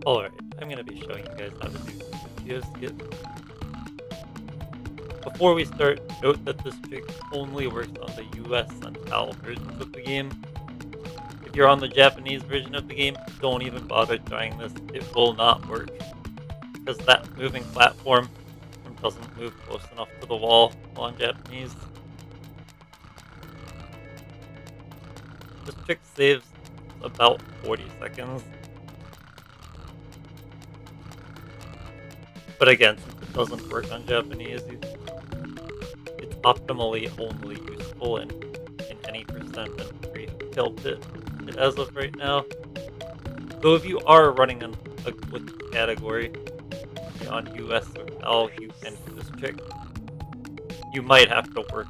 Alright, I'm gonna be showing you guys how to do video skip. Before we start, note that this trick only works on the US and PAL versions of the game. If you're on the Japanese version of the game, don't even bother trying this, it will not work. Because that moving platform doesn't move close enough to the wall on Japanese. This trick saves about 40 seconds. But again, since it doesn't work on Japanese, it's optimally only useful in any percent and free kill pit as of right now. So if you are running on a glitch category on US or PAL, you can do this trick. You might have to work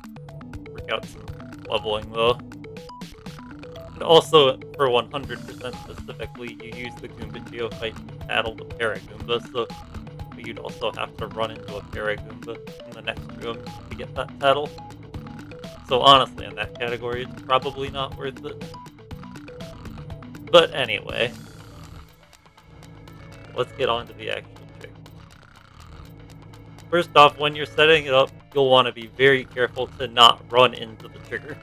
out some leveling though. And also, for 100% specifically, you use the Goomba Geofight to battle the Paragoomba, so you'd also have to run into a Paragoomba in the next room to get that title. So honestly, in that category, it's probably not worth it. But anyway, let's get on to the actual trick. First off, when you're setting it up, you'll want to be very careful to not run into the trigger.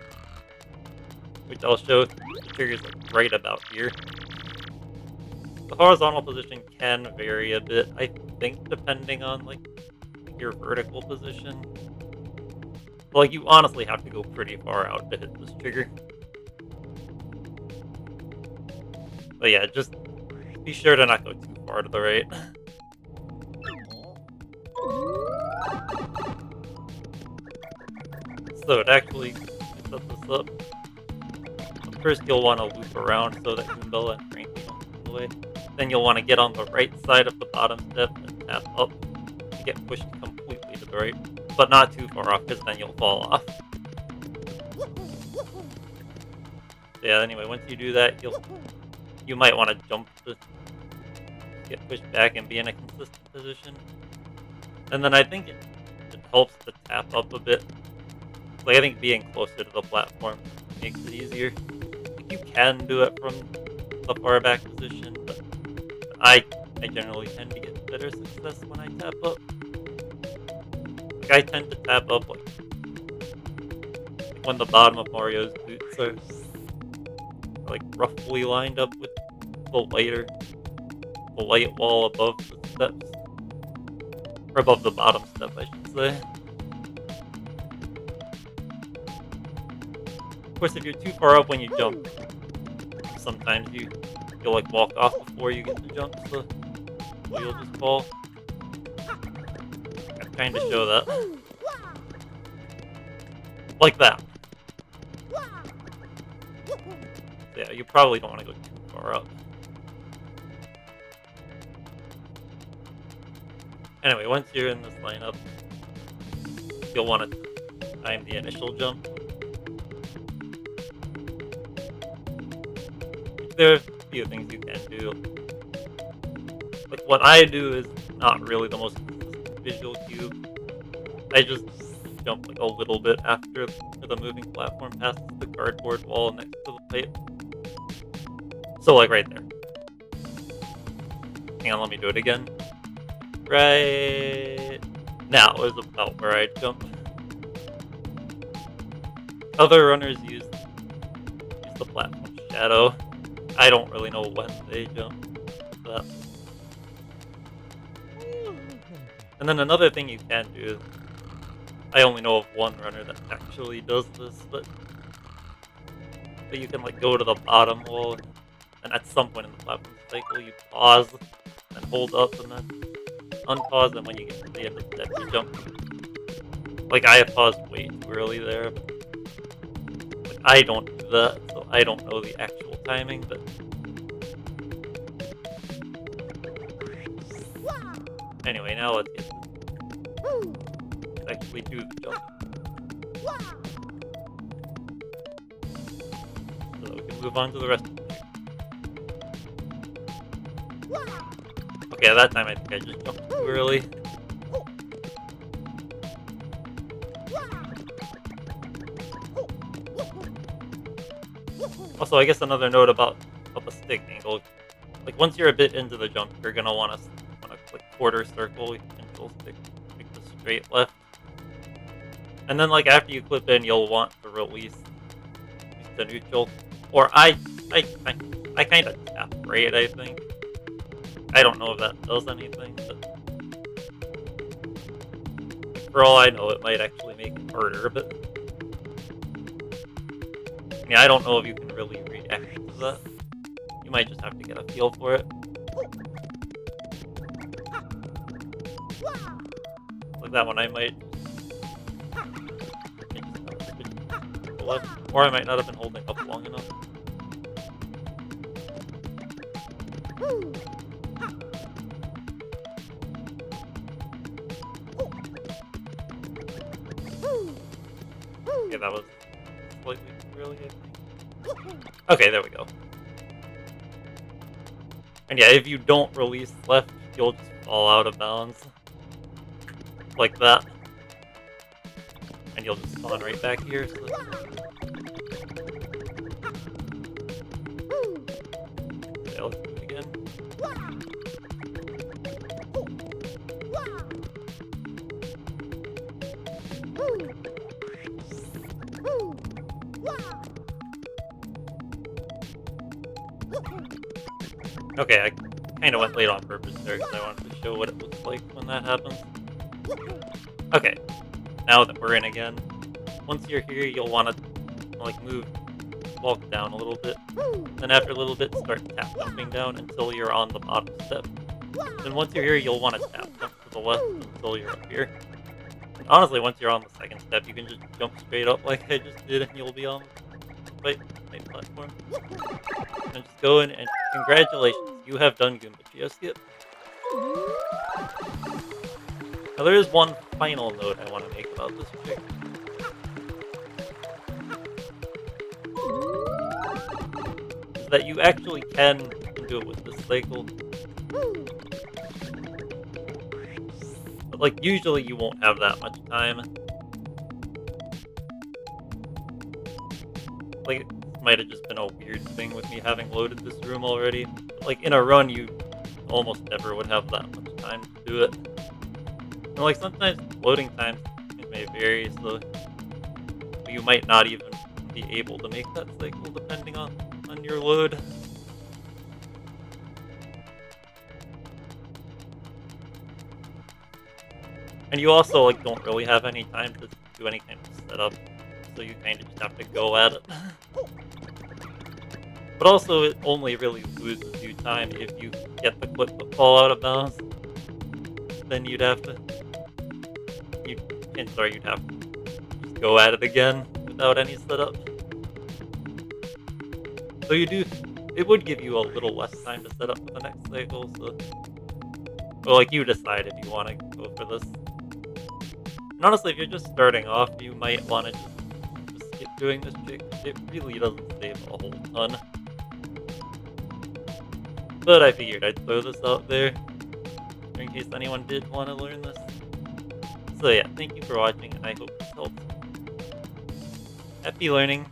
Which I'll show, the trigger's like right about here. The horizontal position can vary a bit, I think, depending on like your vertical position. But, like, you honestly have to go pretty far out to hit this trigger. But yeah, just be sure to not go too far to the right. So to actually set this up, first you'll want to loop around so that Goombella and Frankie don't get in the way. Then you'll want to get on the right side of the bottom step and tap up to get pushed completely to the right. But not too far off, because then you'll fall off. So yeah, anyway, once you do that, you might want to jump to get pushed back and be in a consistent position. And then I think it helps to tap up a bit. Like, I think being closer to the platform makes it easier. Like, you can do it from the far back position, but I generally tend to get better success when I tap up. Like, I tend to tap up like when the bottom of Mario's boots are like roughly lined up with the light wall above the steps. Or above the bottom step, I should say. Of course, if you're too far up when you jump, sometimes you'll like walk off before you get to jump, so you'll just fall. I'm trying to show that. Like that. So yeah, you probably don't want to go too far up. Anyway, once you're in this lineup, you'll want to time the initial jump. There are a few things you can do. Like, what I do is not really the most consistent visual cue. I just jump like a little bit after the moving platform passes the cardboard wall next to the pipe. So like right there. Hang on, let me do it again. Right now is about where I jumped. Other runners use the platform shadow. I don't really know when they jump. That. And then another thing you can do, I only know of one runner that actually does this, but you can like go to the bottom wall, and at some point in the platform cycle, you pause and hold up, and then unpause, and when you get to the end of the step, you jump. Like, I paused way too early there, but like, I don't do that, so I don't know the actual timing, but anyway, now let's actually do the jump. So we can move on to the rest of the trick. Okay, that time I think I just jumped too early. Also, I guess another note about the stick angle. Like, once you're a bit into the jump, you're gonna wanna click quarter circle, and you'll pick the straight left. And then, like, after you clip in, you'll want to release to neutral. Or I I I kinda tap right, I think. I don't know if that does anything, but for all I know, it might actually make it harder, but yeah, I don't know if you can really react to that. You might just have to get a feel for it. Like that one, I might just go left, or I might not have been holding up long enough. Okay, that was slightly too early, I think. Okay, there we go. And yeah, if you don't release left, you'll just fall out of bounds. Like that. And you'll just spawn right back here, so... Okay, let's do it again. Okay, I kinda went late on purpose there, because I wanted to show what it looks like when that happens. Okay, now that we're in again, once you're here, you'll wanna, like, walk down a little bit. Then after a little bit, start tap jumping down until you're on the bottom step. Then once you're here, you'll wanna tap jump to the left until you're up here. And honestly, once you're on the second step, you can just jump straight up like I just did, and you'll be on the right platform. And just go in, and congratulations, you have done Goomba Geoskip. Now there is one final note I want to make about this trick. Is that you actually can do it with this cycle. But like, usually you won't have that much time. Like, it might have just been a weird thing with me having loaded this room already. But like, in a run, you almost never would have that much time to do it. And like, sometimes loading times may vary, so you might not even be able to make that cycle depending on your load. And you also like don't really have any time to do any kind of setup, so you kind of just have to go at it. But also, it only really loses you time if you get the clip but fall out of bounds. Then you'd have to you'd have to just go at it again without any setup. So it would give you a little less time to set up for the next cycle, so... Well, like, you decide if you want to go for this. And honestly, if you're just starting off, you might want to just skip doing this trick. It really doesn't save a whole ton. But I figured I'd throw this out there, in case anyone did want to learn this. So yeah, thank you for watching, and I hope this helped. Happy learning!